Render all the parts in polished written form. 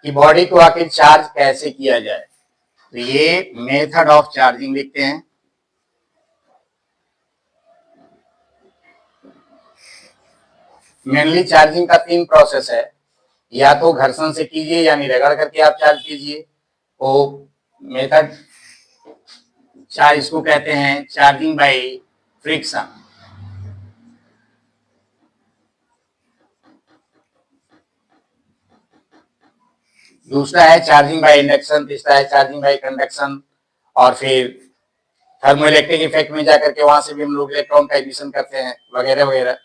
कि बॉडी को आखिर चार्ज कैसे किया जाए। तो ये मेथड ऑफ चार्जिंग लिखते हैं। मेनली चार्जिंग का 3 प्रोसेस है, या तो घर्षण से कीजिए यानी रगड़ करके आप चार्ज कीजिए, वो मेथड चार्ज इसको कहते हैं चार्जिंग बाय फ्रिक्शन। दूसरा है चार्जिंग बाय इंडक्शन, तीसरा है चार्जिंग बाय कंडक्शन, और फिर थर्मोइलेक्ट्रिक इफेक्ट में जाकर के वहां से भी हम लोग इलेक्ट्रॉन का एडिशन करते हैं वगैरह वगैरह।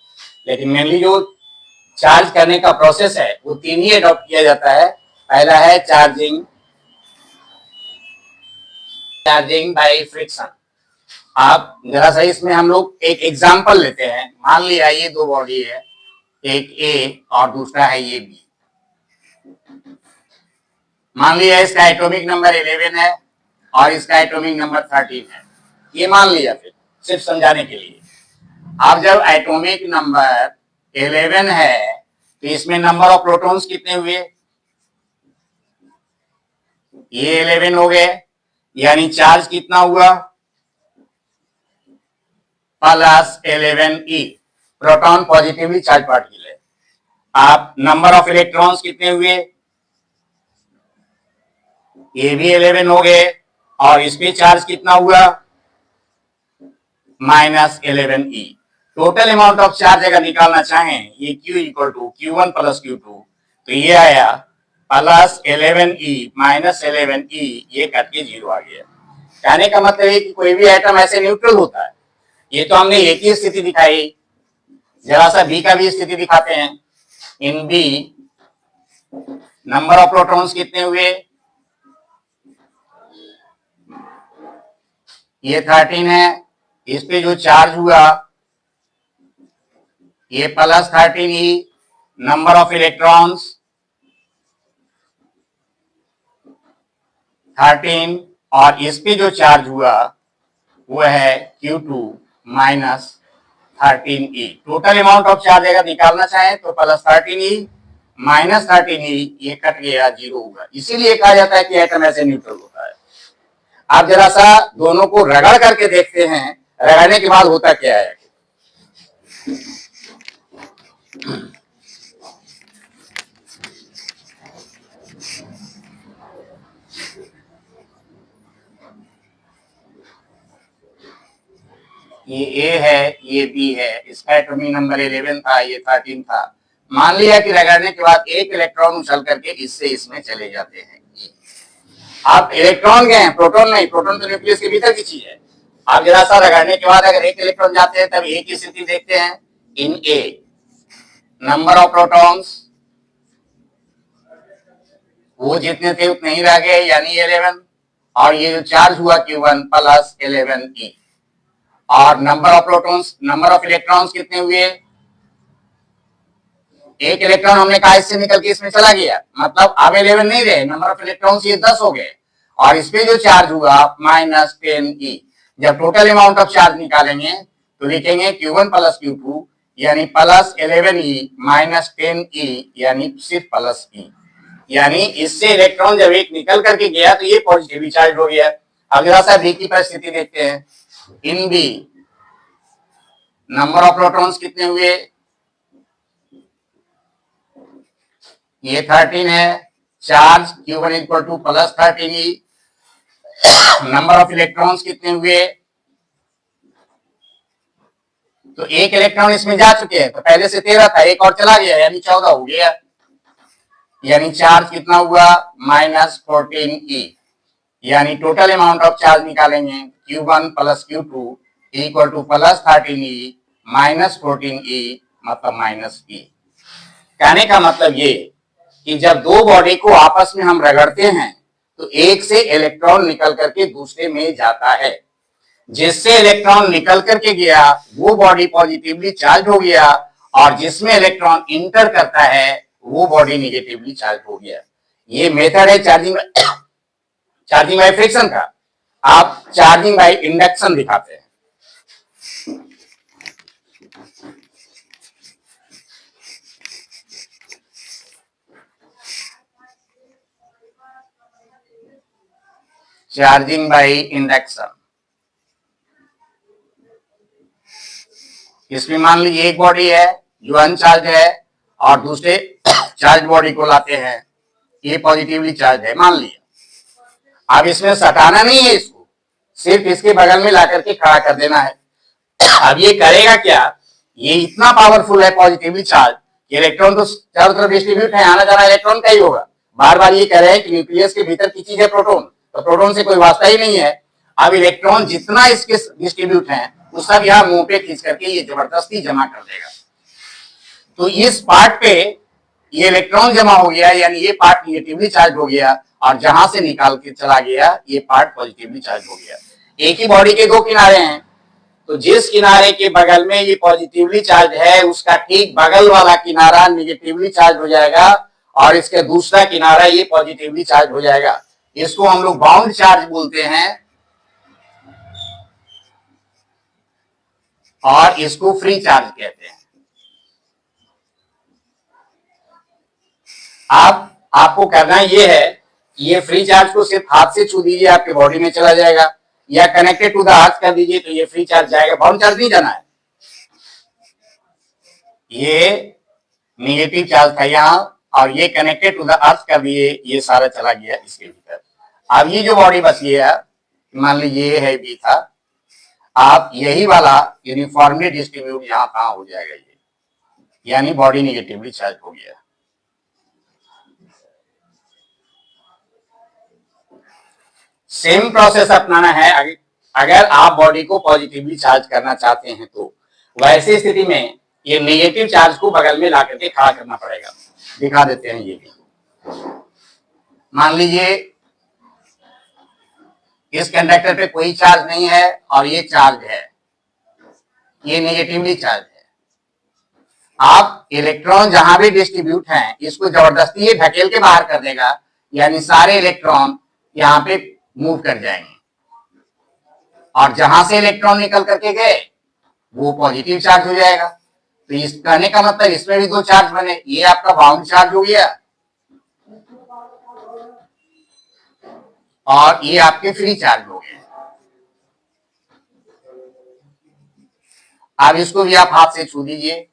लेकिन मेनली जो चार्ज करने का प्रोसेस है वो 3 ही अडॉप्ट किया जाता है। पहला है चार्जिंग बाय फ्रिक्शन। आप जरा सा इसमें हम लोग एक एग्जांपल लेते हैं। मान लिया ये 2 बॉडी है, एक ए और दूसरा है ये बी। मान लिया इसका एटॉमिक नंबर 11 है और इसका एटॉमिक नंबर 13 है, ये मान लिया। फिर सिर्फ समझाने के लिए, अब जब एटॉमिक नंबर 11 है तो इसमें नंबर ऑफ प्रोटॉन्स कितने हुए? ये 11 हो गए, यानी चार्ज कितना हुआ? Plus 11e। Proton positively charge particle है। आप नंबर ऑफ इलेक्ट्रॉन्स कितने हुए? ये भी 11 हो गए, और इस पे चार्ज कितना हुआ? -11e। Total amount of charge अगर निकालना चाहें, ये Q equal to Q1 plus Q2, तो ये आया प्लस 11e माइनस 11e, ये कट के 0 आ गया। कहने का मतलब है कि कोई भी एटम ऐसे न्यूट्रल होता है। ये तो हमने एक ही स्थिति दिखाई, जरा सा बी का भी स्थिति दिखाते हैं। In B number of protons कितने हुए? ये 13 है, इस पे जो चार्ज हुआ ये plus 13e। Number of electrons 13, और इस पे जो चार्ज हुआ वो है Q2 minus 13e। Total amount of charge अगर निकालना चाहें तो प्लस 13e माइनस 13e, ये कट गया 0 होगा। इसीलिए कहा जाता है कि एटम ऐसे न्यूट्रल होता है। आप जरा सा दोनों को रगड़ करके देखते हैं, रगड़ने के बाद होता क्या है। ये ए है, ये बी है, इसका एटॉमिक नंबर 11 था, ये 13 था। मान लिया कि रगड़ने के बाद एक इलेक्ट्रॉन उछल करके इससे इसमें चले जाते हैं। आप इलेक्ट्रॉन गए हैं, प्रोटॉन नहीं। प्रोटॉन तो न्यूक्लियस के भीतर की चीज है। आप जरा सा रगड़ने के बाद अगर एक इलेक्ट्रॉन जाते हैं तब ए की स्थिति देखते हैं। इन ए नंबर ऑफ प्रोटॉन्स वो जितने थे उतने ही रह गए, यानी 11, और ये जो चार्ज हुआ Q1 प्लस 11e। और number of protons, number of electrons कितने हुए? एक इलेक्ट्रॉन हमने कहा इससे निकल के इसमें चला गया, मतलब अब 11 नहीं रहे, नंबर ऑफ इलेक्ट्रॉन्स ये 10 हो गए, और इस पे जो चार्ज हुआ -10e। जब टोटल अमाउंट ऑफ चार्ज निकालेंगे तो लिखेंगे Q1 प्लस Q2, यानी प्लस 11e माइनस 10e, यानी सिर्फ प्लस e। यानी इससे इलेक्ट्रॉन जब एक निकल करके गया तो ये पॉजिटिवली चार्ज हो गया। अब जरा सा बी की परिस्थिति देखते हैं। In B number of protons कितने हुए? ये 13 है, charge Q1 equal two plus 13e। Number of electrons कितने हुए? तो एक इलेक्ट्रॉन इसमें जा चुके हैं, तो पहले से 13 था, एक और चला गया, यानी 14 हो गया। यानी चार्ज कितना हुआ? -14e। यानी टोटल अमाउंट ऑफ चार्ज निकालेंगे Q1 plus Q2 equal two plus 13e minus 14e, मतलब -e। कहने का मतलब ये कि जब दो बॉडी को आपस में हम रगड़ते हैं तो एक से इलेक्ट्रॉन निकल करके दूसरे में जाता है। जिससे इलेक्ट्रॉन निकल करके गया वो बॉडी पॉजिटिवली चार्ज हो गया, और जिसमें इलेक्ट्रॉन इंटर करता है वो बॉडी निगेटिवली चार्ज हो गया। ये मेथड है चार्जिंग बाय फ्रिक्शन का। आप चार्जिंग बाय इंडक्शन दिखाते हैं। Charging by induction. इसमें मान लीजिए एक बॉडी है जो अनचार्ज है और दूसरे चार्ज बॉडी को लाते हैं, ये पॉजिटिवली चार्ज है मान लिया। अब इसमें सटाना नहीं है, इसको सिर्फ इसके बगल में ला करके खड़ा कर देना है। अब ये करेगा क्या, ये इतना पावरफुल है पॉजिटिवली चार्ज, इलेक्ट्रॉन तो चारों तरफ डिस्ट्रीब्यूट है, आना जाना इलेक्ट्रॉन का ही होगा। बार बार ये कह रहे हैं कि न्यूक्लियस के भीतर की चीज है प्रोटॉन, तो प्रोटॉन से कोई वास्ता ही नहीं है। अब इलेक्ट्रॉन जितना इसके डिस्ट्रीब्यूट है वो सब यहाँ मुंह पे खींच करके ये जबरदस्ती जमा कर देगा। तो इस पार्ट पे ये इलेक्ट्रॉन जमा हो गया, यानी ये पार्ट निगेटिवली चार्ज हो गया, और जहां से निकाल के चला गया ये पार्ट पॉजिटिवली चार्ज हो गया। एक ही बॉडी के दो किनारे हैं, तो जिस किनारे के बगल में ये पॉजिटिवली चार्ज है उसका ठीक बगल वाला किनारा निगेटिवली चार्ज हो जाएगा, और इसके दूसरा किनारा ये पॉजिटिवली चार्ज हो जाएगा। इसको हम लोग बाउंड चार्ज बोलते हैं, और इसको फ्री चार्ज कहते हैं। आपको करना ये है, ये फ्री चार्ज को सिर्फ हाथ से छू दीजिए, आपके बॉडी में चला जाएगा, या कनेक्टेड टू द अर्थ कर दीजिए तो ये फ्री चार्ज जाएगा, बाउंड चार्ज नहीं जाना है। ये निगेटिव चार्ज था यहाँ, और ये कनेक्टेड टू द अर्थ कर दिए, ये सारा चला गया इसके भीतर। अब ये जो बॉडी बच गया, मान लीजिए ये है बी था, आप यही वाला यूनिफॉर्मली डिस्ट्रीब्यूट यहाँ कहाँ हो जाएगा ये, यानी बॉडी निगेटिवली चार्ज हो गया। सेम प्रोसेस अपनाना है अगर आप बॉडी को पॉजिटिवली चार्ज करना चाहते हैं तो। वैसी स्थिति में ये नेगेटिव चार्ज को बगल में ला करके खड़ा करना पड़ेगा। दिखा देते हैं ये भी। मान लीजिए इस कंडक्टर पे कोई चार्ज नहीं है और ये चार्ज है, ये नेगेटिवली चार्ज है। आप इलेक्ट्रॉन जहां भी डिस्ट्रीब्यूट हैं इसको जबरदस्ती ये ढकेल के बाहर कर देगा, यानी सारे इलेक्ट्रॉन यहाँ पे मूव कर जाएंगे, और जहां से इलेक्ट्रॉन निकल करके गए वो पॉजिटिव चार्ज हो जाएगा। तो इस कहने का मतलब इसमें भी दो चार्ज बने, ये आपका बाउंड चार्ज हो गया और ये आपके फ्री चार्ज हो गए। अब इसको भी आप हाथ से छू दीजिए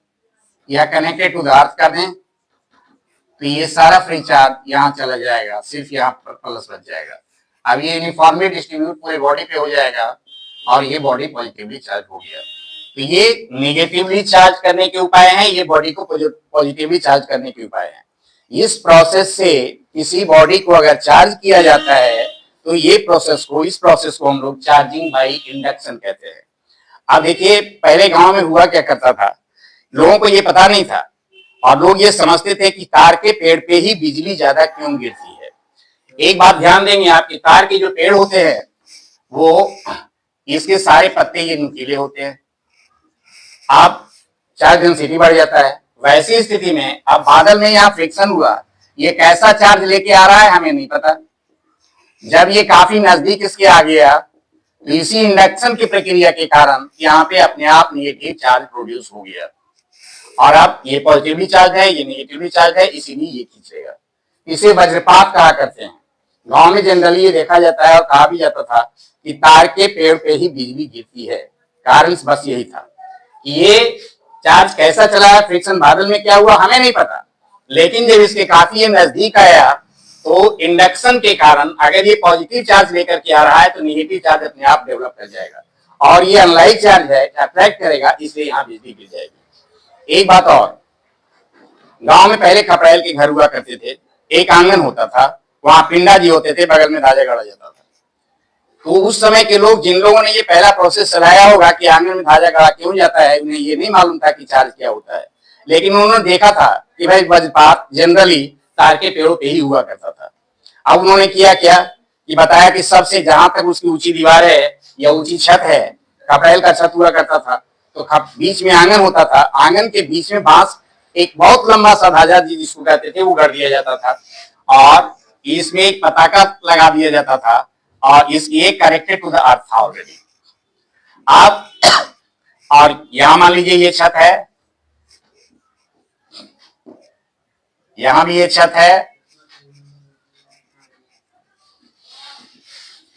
या कनेक्टेड टू द अर्थ कर दें तो ये सारा फ्री चार्ज यहाँ चला जाएगा, सिर्फ यहाँ पर प्लस बच जाएगा। अब ये यूनिफॉर्मली डिस्ट्रीब्यूट पूरे बॉडी पे हो जाएगा और ये बॉडी पॉजिटिवली चार्ज हो गया। तो ये नेगेटिवली चार्ज करने के उपाय हैं, ये बॉडी को पॉजिटिवली चार्ज करने के उपाय हैं। इस प्रोसेस से किसी बॉडी को अगर चार्ज किया जाता है तो इस प्रोसेस को हम लोग चार्जिंग बाय इंडक्शन कहते हैं। अब देखिए पहले गांव में हुआ क्या करता था, लोगों को ये पता नहीं था और लोग ये समझते थे कि तार के पेड़ पे ही बिजली ज्यादा क्यों गिरती है। एक बात ध्यान देंगे आप कि तार के जो पेड़ होते हैं वो इसके सारे पत्ते ये नुकीले होते हैं, आप चार्ज डेंसिटी बढ़ जाता है। वैसी स्थिति में अब बादल में यहाँ फ्रिक्शन हुआ, ये कैसा चार्ज लेके आ रहा है हमें नहीं पता। जब ये काफी नजदीक इसके आ गया तो इसी इंडक्शन की प्रक्रिया के कारण यहाँ पे अपने आप नेगेटिव चार्ज प्रोड्यूस हो गया, और अब ये पॉजिटिवली चार्ज है ये नेगेटिवली चार्ज है, इसीलिए ये खींचेगा। इसे वज्रपात कहा करते हैं। गांव में जनरली ये देखा जाता है और कहा भी जाता था कि तार के पेड़ पे ही बिजली गिरती है, कारण बस यही था। ये चार्ज कैसा चला है, फ्रिक्शन बादल में क्या हुआ हमें नहीं पता, लेकिन जब इसके काफी नजदीक आया तो इंडक्शन के कारण अगर ये पॉजिटिव चार्ज लेकर के आ रहा है तो नेगेटिव चार्ज अपने आप डेवलप कर जाएगा, और ये अनलाइक चार्ज है अट्रैक्ट करेगा, इसलिए यहाँ बिजली गिर जाएगी। एक बात और, गांव में पहले खपड़ैल के घर हुआ करते थे, एक आंगन होता था, वहां पिंडा जी होते थे, बगल में धाजा गाड़ा जाता था। तो उस समय के लोग जिन लोगों ने ये पहला प्रोसेस चलाया होगा कि आंगन में धाजा गाड़ा क्यों जाता है, उन्हें ये नहीं मालूम था कि चार्ज क्या होता है, लेकिन उन्होंने देखा था कि भाई वज्रपात जनरली तार के पेड़ों पे ही हुआ करता था। अब उन्होंने किया क्या कि बताया कि सबसे जहां तक उसकी ऊंची दीवार है या ऊंची छत है, खपड़ैल का छत हुआ करता था, तो बीच में आंगन होता था, आंगन के बीच में बांस एक बहुत लंबा सा धाजा जिसको कहते थे वो गढ़ दिया जाता था, और इसमें एक पताका लगा दिया जाता था, और ये कनेक्टेड टू द अर्थ था ऑलरेडी। आप और यहां मान लीजिए ये छत है, यहां भी ये छत है,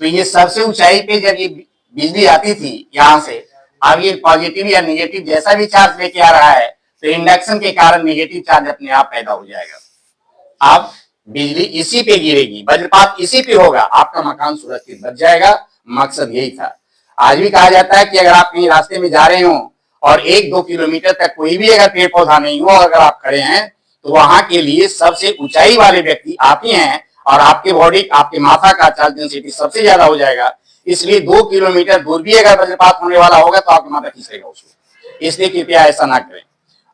तो ये सबसे ऊंचाई पे जब ये बिजली आती थी यहां से, अब ये पॉजिटिव या निगेटिव जैसा भी चार्ज लेके आ रहा है, तो इंडक्शन के कारण निगेटिव चार्ज अपने आप पैदा हो जाएगा। अब बिजली इसी पे गिरेगी, वज्रपात इसी पे होगा, आपका मकान सुरक्षित बच जाएगा। मकसद यही था। आज भी कहा जाता है कि अगर आप कहीं रास्ते में जा रहे हो और 1-2 किलोमीटर तक कोई भी अगर पेड़ पौधा नहीं हो, अगर आप खड़े हैं, तो वहां के लिए सबसे ऊंचाई वाले व्यक्ति आप ही हैं, और आपके बॉडी, आपके माथा का चार्ज डेंसिटी सबसे ज्यादा हो जाएगा। इसलिए 2 किलोमीटर दूर भी अगर वज्रपात होने वाला होगा तो आपका माथा खींचेगा उसको। इसलिए कृपया ऐसा ना करें।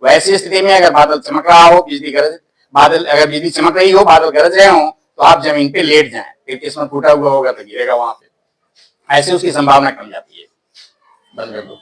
वैसी स्थिति में अगर बादल चमक रहा हो, अगर बिजली चमक रही हो, बादल गरज रहे हो, तो आप जमीन पे लेट जाएं। फिर किस्मत फूटा हुआ होगा तो गिरेगा वहां पे, ऐसे उसकी संभावना कम जाती है। बंद कर दो।